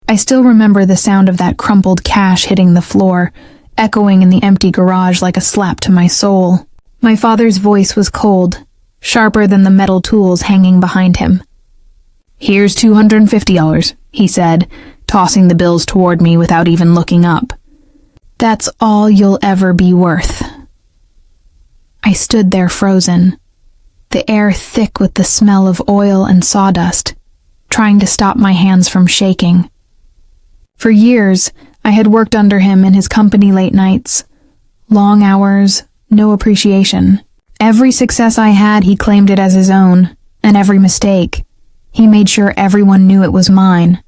I still remember the sound of that crumpled cash hitting the floor, echoing in the empty garage like a slap to my soul. My father's voice was cold, sharper than the metal tools hanging behind him. "Here's $250, he said, tossing the bills toward me without even looking up. "That's all you'll ever be worth." I stood there frozen, the air thick with the smell of oil and sawdust, trying to stop my hands from shaking. For years, I had worked under him in his company late nights. Long hours, no appreciation. Every success I had, he claimed it as his own, and every mistake, he made sure everyone knew it was mine.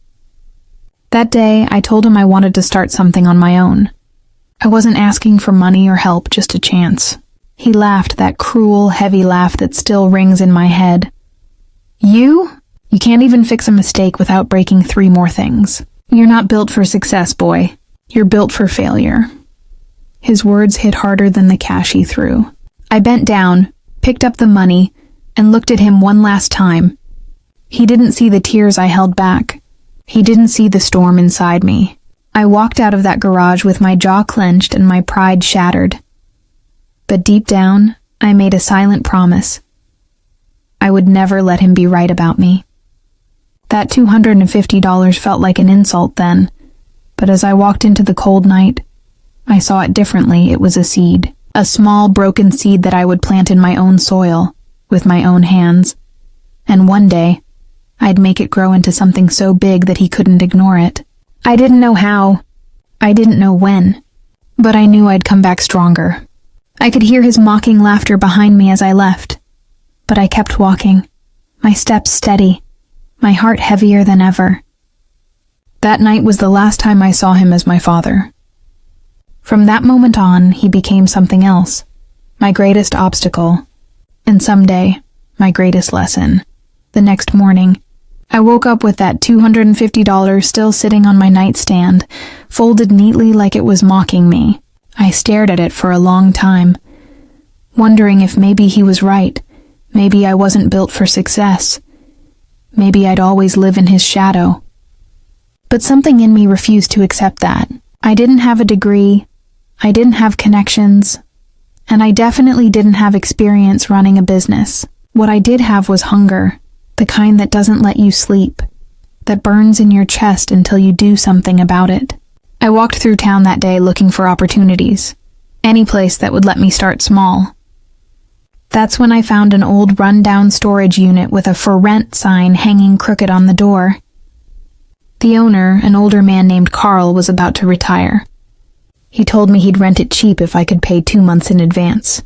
That day, I told him I wanted to start something on my own. I wasn't asking for money or help, just a chance. He laughed, that cruel, heavy laugh that still rings in my head. You can't even fix a mistake without breaking 3 more things. You're not built for success, boy. You're built for failure." His words hit harder than the cash he threw. I bent down, picked up the money, and looked at him one last time. He didn't see the tears I held back. He didn't see the storm inside me. I walked out of that garage with my jaw clenched and my pride shattered. But deep down, I made a silent promise. I would never let him be right about me. That $250 felt like an insult then, but as I walked into the cold night, I saw it differently. It was a seed. A small, broken seed that I would plant in my own soil, with my own hands. And one day, I'd make it grow into something so big that he couldn't ignore it. I didn't know how. I didn't know when. But I knew I'd come back stronger. I could hear his mocking laughter behind me as I left. But I kept walking, my steps steady, my heart heavier than ever. That night was the last time I saw him as my father. From that moment on, he became something else, my greatest obstacle, and someday, my greatest lesson. The next morning, I woke up with that $250 still sitting on my nightstand, folded neatly like it was mocking me. I stared at it for a long time, wondering if maybe he was right, maybe I wasn't built for success. Maybe I'd always live in his shadow. But something in me refused to accept that. I didn't have a degree, I didn't have connections, and I definitely didn't have experience running a business. What I did have was hunger, the kind that doesn't let you sleep, that burns in your chest until you do something about it. I walked through town that day looking for opportunities, any place that would let me start small. That's when I found an old run-down storage unit with a "for rent" sign hanging crooked on the door. The owner, an older man named Carl, was about to retire. He told me he'd rent it cheap if I could pay 2 months in advance.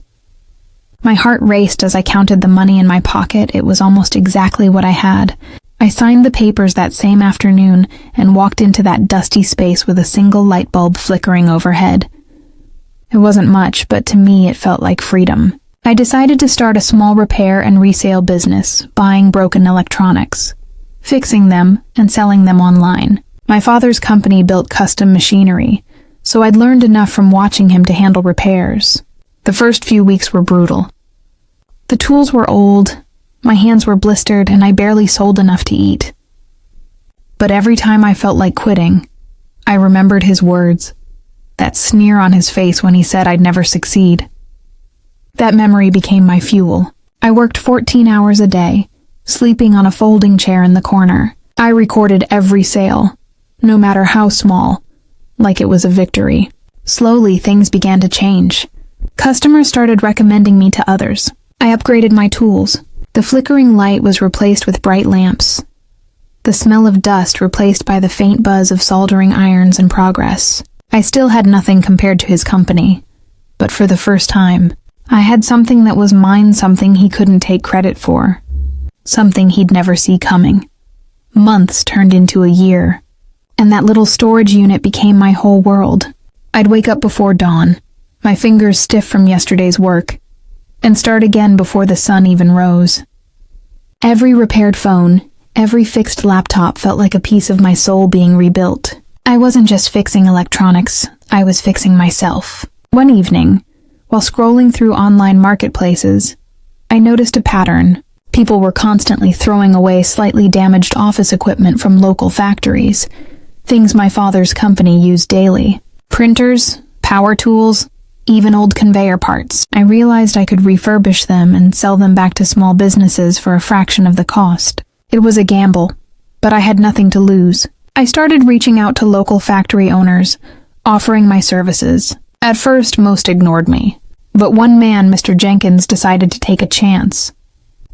My heart raced as I counted the money in my pocket. It was almost exactly what I had. I signed the papers that same afternoon and walked into that dusty space with a single light bulb flickering overhead. It wasn't much, but to me it felt like freedom. I decided to start a small repair and resale business, buying broken electronics, fixing them, and selling them online. My father's company built custom machinery, so I'd learned enough from watching him to handle repairs. The first few weeks were brutal. The tools were old, my hands were blistered, and I barely sold enough to eat. But every time I felt like quitting, I remembered his words, that sneer on his face when he said I'd never succeed. That memory became my fuel. I worked 14 hours a day, sleeping on a folding chair in the corner. I recorded every sale, no matter how small, like it was a victory. Slowly, things began to change. Customers started recommending me to others. I upgraded my tools. The flickering light was replaced with bright lamps. The smell of dust replaced by the faint buzz of soldering irons in progress. I still had nothing compared to his company, but for the first time, I had something that was mine, something he couldn't take credit for, something he'd never see coming. Months turned into a year, and that little storage unit became my whole world. I'd wake up before dawn, my fingers stiff from yesterday's work, and start again before the sun even rose. Every repaired phone, every fixed laptop felt like a piece of my soul being rebuilt. I wasn't just fixing electronics, I was fixing myself. One evening, while scrolling through online marketplaces, I noticed a pattern. People were constantly throwing away slightly damaged office equipment from local factories, Things my father's company used daily. Printers, power tools, even old conveyor parts. I realized I could refurbish them and sell them back to small businesses for a fraction of the cost. It was a gamble, but I had nothing to lose. I started reaching out to local factory owners, offering my services. At first, most ignored me, but one man, Mr. Jenkins, decided to take a chance.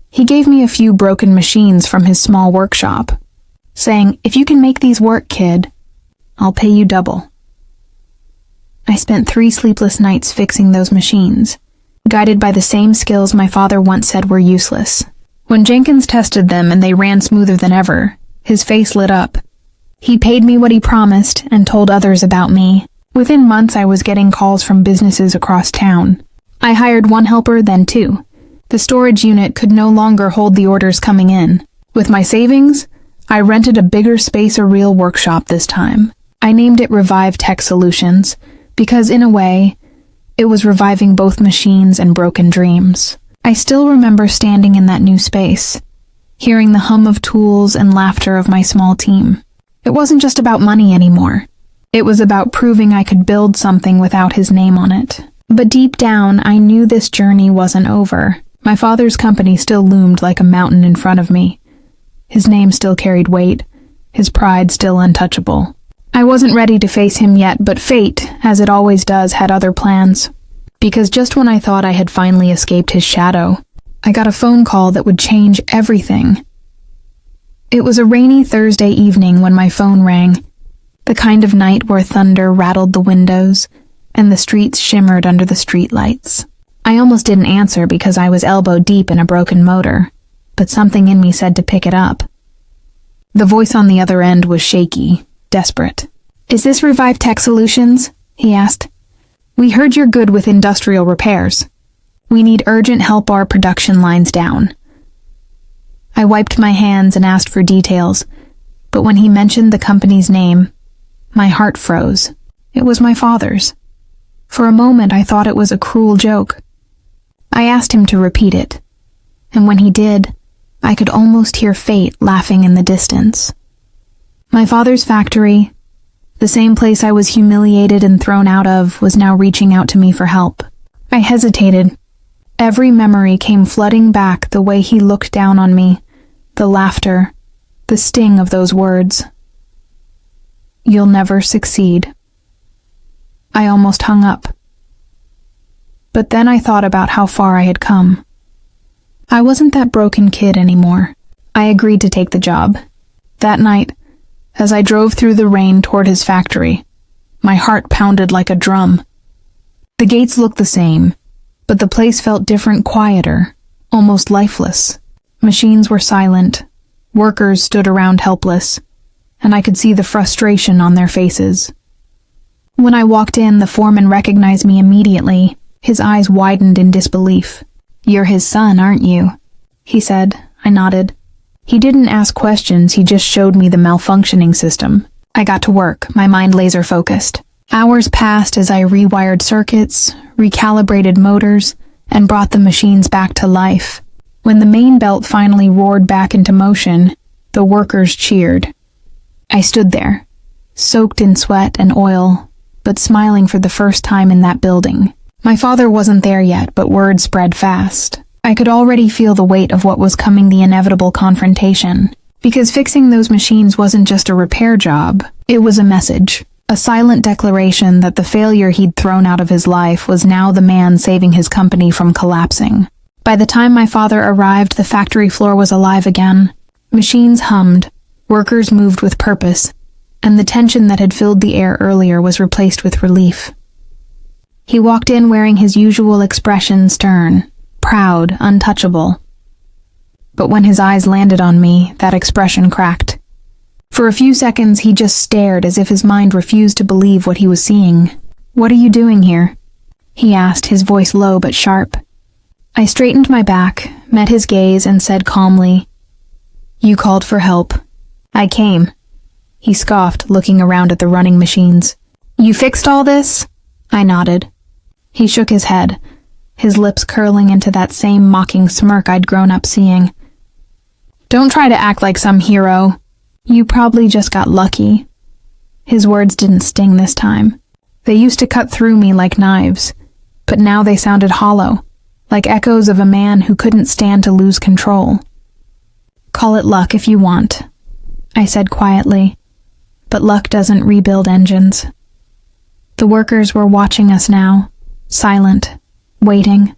He gave me a few broken machines from his small workshop, saying, "If you can make these work, kid, I'll pay you double." I spent 3 sleepless nights fixing those machines, guided by the same skills my father once said were useless. When Jenkins tested them and they ran smoother than ever, his face lit up. He paid me what he promised and told others about me. Within months, I was getting calls from businesses across town. I hired 1 helper, then 2. The storage unit could no longer hold the orders coming in. With my savings, I rented a bigger space, a real workshop this time. I named it Revive Tech Solutions, because in a way, it was reviving both machines and broken dreams. I still remember standing in that new space, hearing the hum of tools and laughter of my small team. It wasn't just about money anymore. It was about proving I could build something without his name on it. But deep down, I knew this journey wasn't over. My father's company still loomed like a mountain in front of me. His name still carried weight, his pride still untouchable. I wasn't ready to face him yet, but fate, as it always does, had other plans. Because just when I thought I had finally escaped his shadow, I got a phone call that would change everything. It was a rainy Thursday evening when my phone rang, the kind of night where thunder rattled the windows and the streets shimmered under the streetlights. I almost didn't answer because I was elbow deep in a broken motor, but something in me said to pick it up. The voice on the other end was shaky, desperate. "Is this Revive Tech Solutions?" he asked. "We heard you're good with industrial repairs. We need urgent help, our production line's down." I wiped my hands and asked for details, but when he mentioned the company's name, my heart froze. It was my father's. For a moment, I thought it was a cruel joke. I asked him to repeat it, and when he did, I could almost hear fate laughing in the distance. My father's factory, the same place I was humiliated and thrown out of, was now reaching out to me for help. I hesitated. Every memory came flooding back, the way he looked down on me, the laughter, the sting of those words. "You'll never succeed." I almost hung up. But then I thought about how far I had come. I wasn't that broken kid anymore. I agreed to take the job. That night, as I drove through the rain toward his factory, my heart pounded like a drum. The gates looked the same, but the place felt different, quieter, almost lifeless. Machines were silent, workers stood around helpless, and I could see the frustration on their faces. When I walked in, the foreman recognized me immediately. His eyes widened in disbelief. "You're his son, aren't you?" he said. I nodded. He didn't ask questions, he just showed me the malfunctioning system. I got to work, my mind laser-focused. Hours passed as I rewired circuits, recalibrated motors, and brought the machines back to life. When the main belt finally roared back into motion, the workers cheered. I stood there, soaked in sweat and oil, but smiling for the first time in that building. My father wasn't there yet, but word spread fast. I could already feel the weight of what was coming, the inevitable confrontation. Because fixing those machines wasn't just a repair job, it was a message. A silent declaration that the failure he'd thrown out of his life was now the man saving his company from collapsing. By the time my father arrived, the factory floor was alive again. Machines hummed, workers moved with purpose, and the tension that had filled the air earlier was replaced with relief. He walked in wearing his usual expression, stern, proud, untouchable. But when his eyes landed on me, that expression cracked. For a few seconds, he just stared as if his mind refused to believe what he was seeing. "What are you doing here?" he asked, his voice low but sharp. I straightened my back, met his gaze, and said calmly, "You called for help. I came." He scoffed, looking around at the running machines. "You fixed all this?" I nodded. He shook his head, his lips curling into that same mocking smirk I'd grown up seeing. "Don't try to act like some hero. You probably just got lucky." His words didn't sting this time. They used to cut through me like knives, but now they sounded hollow, like echoes of a man who couldn't stand to lose control. "Call it luck if you want," I said quietly, "but luck doesn't rebuild engines." The workers were watching us now, silent, waiting.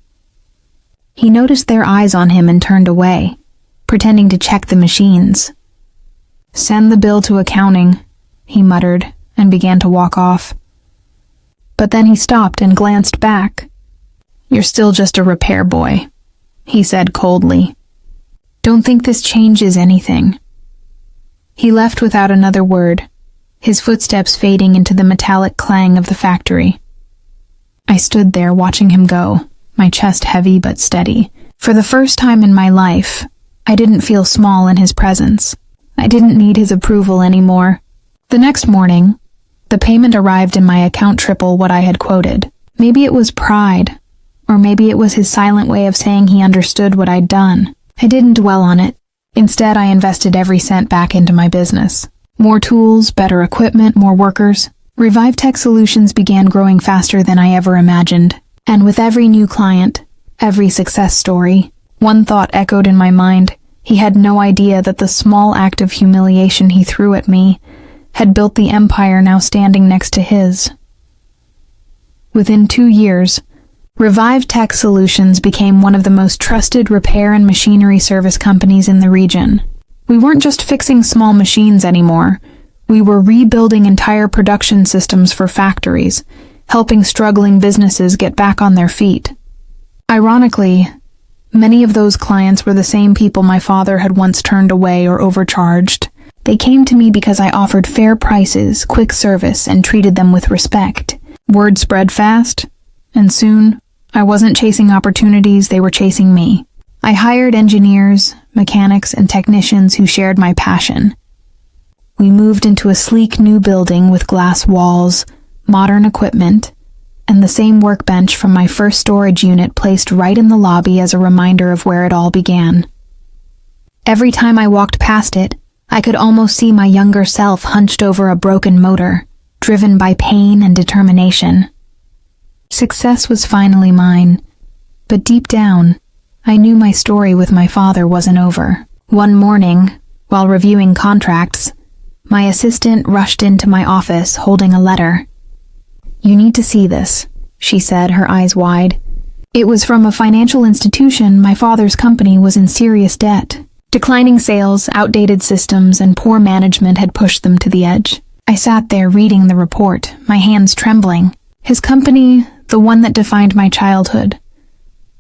He noticed their eyes on him and turned away, pretending to check the machines. "Send the bill to accounting," he muttered, and began to walk off. But then he stopped and glanced back. "You're still just a repair boy," he said coldly. "Don't think this changes anything." He left without another word, his footsteps fading into the metallic clang of the factory. I stood there watching him go, my chest heavy but steady. For the first time in my life, I didn't feel small in his presence. I didn't need his approval anymore. The next morning, the payment arrived in my account triple what I had quoted. Maybe it was pride, or maybe it was his silent way of saying he understood what I'd done. I didn't dwell on it. Instead, I invested every cent back into my business. More tools, better equipment, more workers. Revive Tech Solutions began growing faster than I ever imagined. And with every new client, every success story, one thought echoed in my mind. He had no idea that the small act of humiliation he threw at me had built the empire now standing next to his. Within 2 years, Revive Tech Solutions became one of the most trusted repair and machinery service companies in the region. We weren't just fixing small machines anymore. We were rebuilding entire production systems for factories, helping struggling businesses get back on their feet. Ironically, many of those clients were the same people my father had once turned away or overcharged. They came to me because I offered fair prices, quick service, and treated them with respect. Word spread fast, and soon, I wasn't chasing opportunities, they were chasing me. I hired engineers, mechanics, and technicians who shared my passion. We moved into a sleek new building with glass walls, modern equipment, and the same workbench from my first storage unit placed right in the lobby as a reminder of where it all began. Every time I walked past it, I could almost see my younger self hunched over a broken motor, driven by pain and determination. Success was finally mine, but deep down, I knew my story with my father wasn't over. One morning, while reviewing contracts, my assistant rushed into my office holding a letter. "You need to see this," she said, her eyes wide. It was from a financial institution. My father's company was in serious debt. Declining sales, outdated systems, and poor management had pushed them to the edge. I sat there reading the report, my hands trembling. His company, the one that defined my childhood,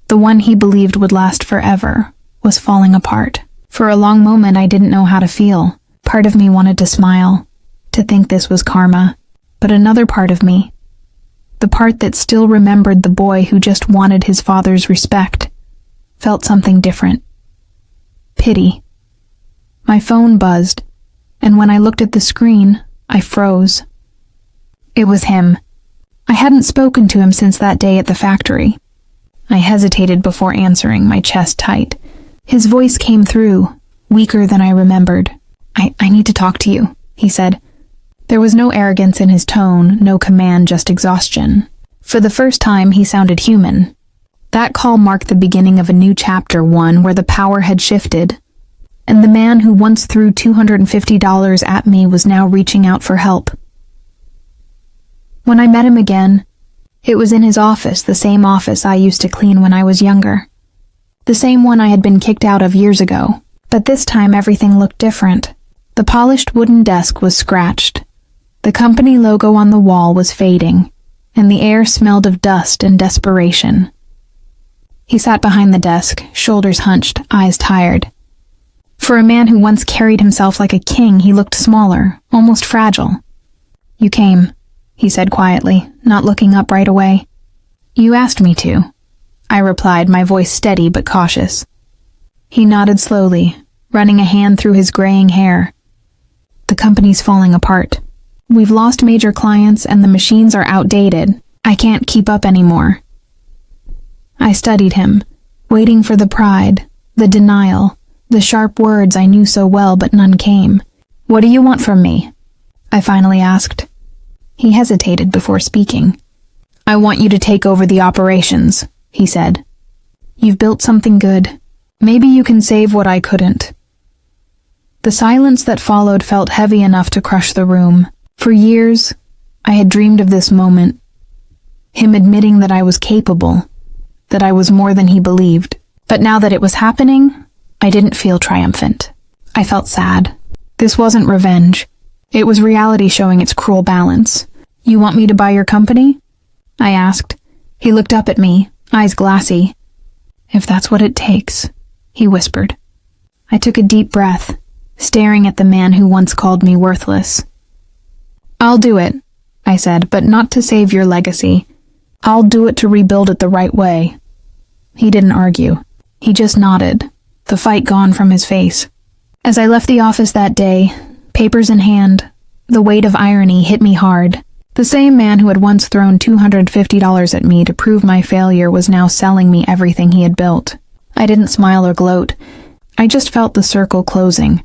the one he believed would last forever, was falling apart. For a long moment I didn't know how to feel. Part of me wanted to smile, to think this was karma, but another part of me, the part that still remembered the boy who just wanted his father's respect, felt something different. Pity. My phone buzzed, and when I looked at the screen, I froze. It was him. I hadn't spoken to him since that day at the factory. I hesitated before answering, my chest tight. His voice came through, weaker than I remembered. I need to talk to you," he said. There was no arrogance in his tone, no command, just exhaustion. For the first time, he sounded human. That call marked the beginning of a new chapter, one where the power had shifted, and the man who once threw $250 at me was now reaching out for help. When I met him again, it was in his office, the same office I used to clean when I was younger. The same one I had been kicked out of years ago, but this time everything looked different. The polished wooden desk was scratched. The company logo on the wall was fading, and the air smelled of dust and desperation. He sat behind the desk, shoulders hunched, eyes tired. For a man who once carried himself like a king, he looked smaller, almost fragile. "You came," he said quietly, not looking up right away. "You asked me to," I replied, my voice steady but cautious. He nodded slowly, running a hand through his graying hair. "The company's falling apart. We've lost major clients and the machines are outdated. I can't keep up anymore." I studied him, waiting for the pride, the denial, the sharp words I knew so well but none came. "What do you want from me?" I finally asked. He hesitated before speaking. "I want you to take over the operations," he said. "You've built something good. Maybe you can save what I couldn't." The silence that followed felt heavy enough to crush the room. For years, I had dreamed of this moment. Him admitting that I was capable, that I was more than he believed. But now that it was happening, I didn't feel triumphant. I felt sad. This wasn't revenge. It was reality showing its cruel balance. "You want me to buy your company?" I asked. He looked up at me, eyes glassy. "If that's what it takes," he whispered. I took a deep breath, staring at the man who once called me worthless. "I'll do it," I said, "but not to save your legacy. I'll do it to rebuild it the right way." He didn't argue. He just nodded, the fight gone from his face. As I left the office that day, papers in hand, the weight of irony hit me hard. The same man who had once thrown $250 at me to prove my failure was now selling me everything he had built. I didn't smile or gloat. I just felt the circle closing,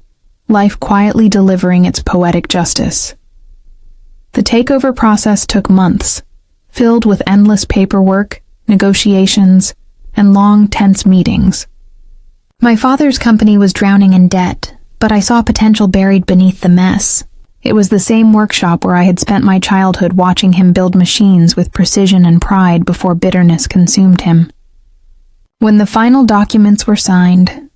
life quietly delivering its poetic justice. The takeover process took months, filled with endless paperwork, negotiations, and long, tense meetings. My father's company was drowning in debt, but I saw potential buried beneath the mess. It was the same workshop where I had spent my childhood watching him build machines with precision and pride before bitterness consumed him. When the final documents were signed,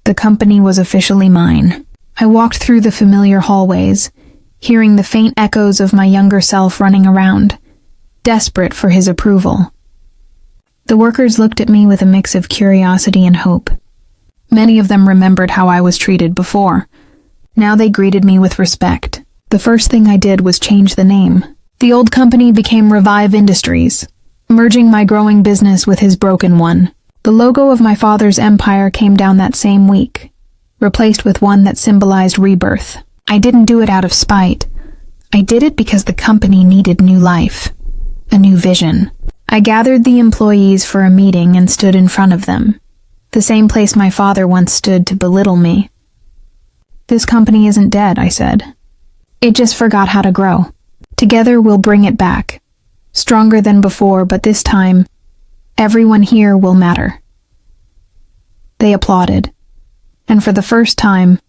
the company was officially mine. I walked through the familiar hallways, hearing the faint echoes of my younger self running around, desperate for his approval. The workers looked at me with a mix of curiosity and hope. Many of them remembered how I was treated before. Now they greeted me with respect. The first thing I did was change the name. The old company became Revive Industries, merging my growing business with his broken one. The logo of my father's empire came down that same week, replaced with one that symbolized rebirth. I didn't do it out of spite. I did it because the company needed new life, a new vision. I gathered the employees for a meeting and stood in front of them, the same place my father once stood to belittle me. "This company isn't dead," I said. "It just forgot how to grow. Together we'll bring it back, stronger than before, but this time, everyone here will matter." They applauded, and for the first time,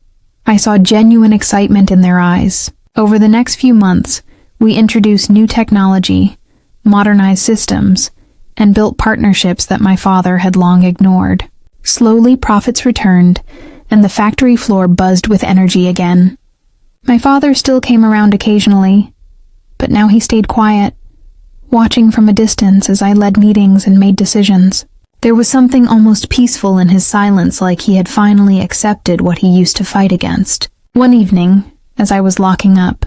I saw genuine excitement in their eyes. Over the next few months, we introduced new technology, modernized systems, and built partnerships that my father had long ignored. Slowly, profits returned, and the factory floor buzzed with energy again. My father still came around occasionally, but now he stayed quiet, watching from a distance as I led meetings and made decisions. There was something almost peaceful in his silence, like he had finally accepted what he used to fight against. One evening, as I was locking up,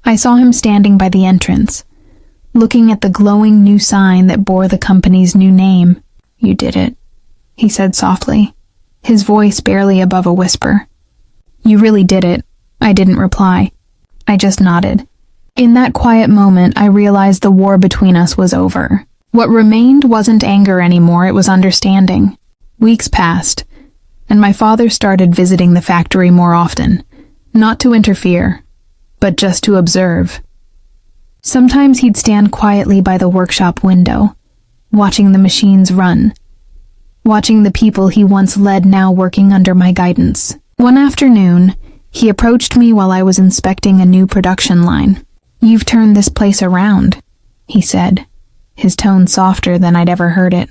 I saw him standing by the entrance, looking at the glowing new sign that bore the company's new name. "You did it," he said softly, his voice barely above a whisper. "You really did it," I didn't reply. I just nodded. In that quiet moment, I realized the war between us was over. What remained wasn't anger anymore, it was understanding. Weeks passed, and my father started visiting the factory more often, not to interfere, but just to observe. Sometimes he'd stand quietly by the workshop window, watching the machines run, watching the people he once led now working under my guidance. One afternoon, he approached me while I was inspecting a new production line. "You've turned this place around," he said, his tone softer than I'd ever heard it.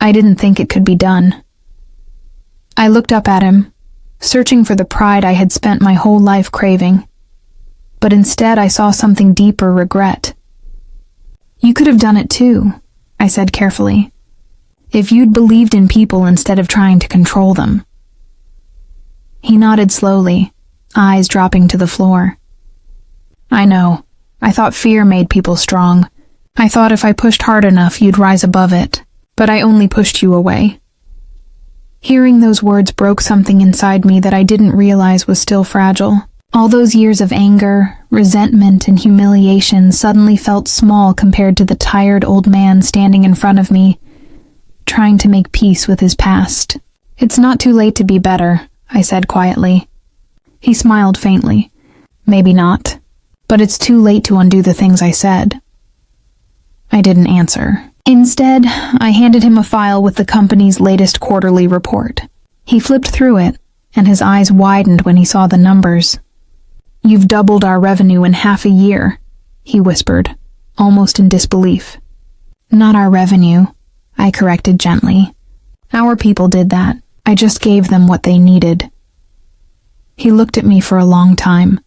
I didn't think it could be done. I looked up at him, searching for the pride I had spent my whole life craving. But instead I saw something deeper: regret. "You could have done it too," I said carefully, "if you'd believed in people instead of trying to control them." He nodded slowly, eyes dropping to the floor. "I know. I thought fear made people strong. I thought if I pushed hard enough, you'd rise above it. But I only pushed you away." Hearing those words broke something inside me that I didn't realize was still fragile. All those years of anger, resentment, and humiliation suddenly felt small compared to the tired old man standing in front of me, trying to make peace with his past. "It's not too late to be better," I said quietly. He smiled faintly. Maybe not. But it's too late to undo the things I said. I didn't answer. Instead, I handed him a file with the company's latest quarterly report. He flipped through it, and his eyes widened when he saw the numbers. "You've doubled our revenue in half a year," he whispered, almost in disbelief. "Not our revenue," I corrected gently. "Our people did that. I just gave them what they needed." He looked at me for a long time,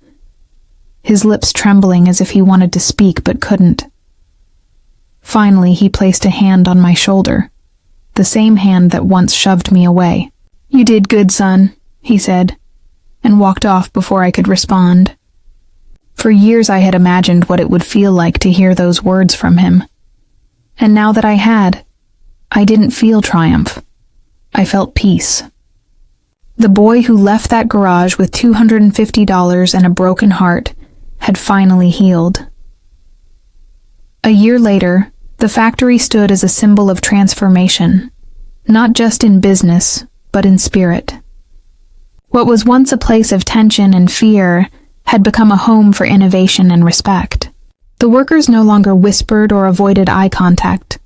his lips trembling as if he wanted to speak but couldn't. Finally, he placed a hand on my shoulder, the same hand that once shoved me away. "You did good, son," he said, and walked off before I could respond. For years I had imagined what it would feel like to hear those words from him. And now that I had, I didn't feel triumph. I felt peace. The boy who left that garage with $250 and a broken heart had finally healed. A year later, the factory stood as a symbol of transformation, not just in business, but in spirit. What was once a place of tension and fear had become a home for innovation and respect. The workers no longer whispered or avoided eye contact.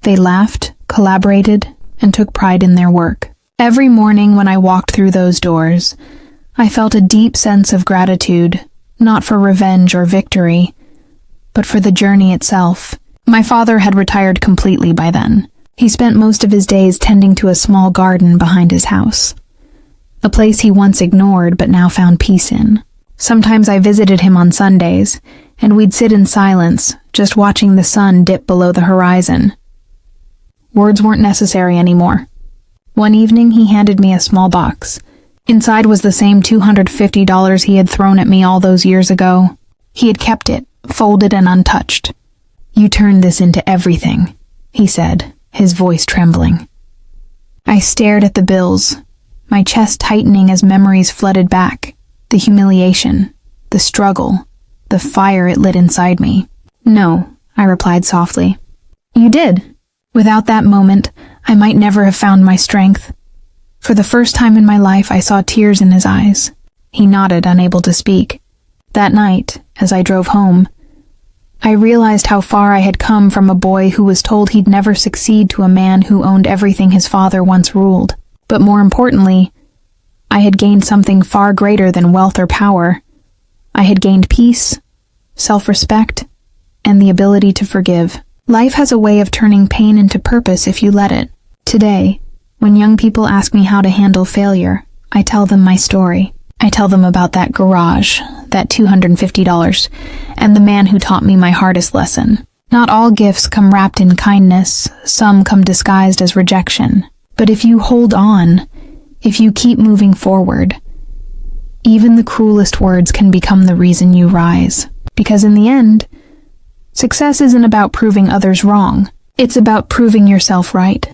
They laughed, collaborated, and took pride in their work. Every morning when I walked through those doors, I felt a deep sense of gratitude, not for revenge or victory, but for the journey itself. My father had retired completely by then. He spent most of his days tending to a small garden behind his house, a place he once ignored but now found peace in. Sometimes I visited him on Sundays, and we'd sit in silence, just watching the sun dip below the horizon. Words weren't necessary anymore. One evening, he handed me a small box. Inside was the same $250 he had thrown at me all those years ago. He had kept it, folded and untouched. "You turned this into everything," he said, his voice trembling. I stared at the bills, my chest tightening as memories flooded back. The humiliation, the struggle, the fire it lit inside me. "No," I replied softly. "You did. Without that moment, I might never have found my strength." For the first time in my life, I saw tears in his eyes. He nodded, unable to speak. That night, as I drove home, I realized how far I had come from a boy who was told he'd never succeed to a man who owned everything his father once ruled. But more importantly, I had gained something far greater than wealth or power. I had gained peace, self-respect, and the ability to forgive. Life has a way of turning pain into purpose if you let it. Today, when young people ask me how to handle failure, I tell them my story. I tell them about that garage, that $250, and the man who taught me my hardest lesson. Not all gifts come wrapped in kindness, some come disguised as rejection. But if you hold on, if you keep moving forward, even the cruelest words can become the reason you rise. Because in the end, success isn't about proving others wrong. It's about proving yourself right.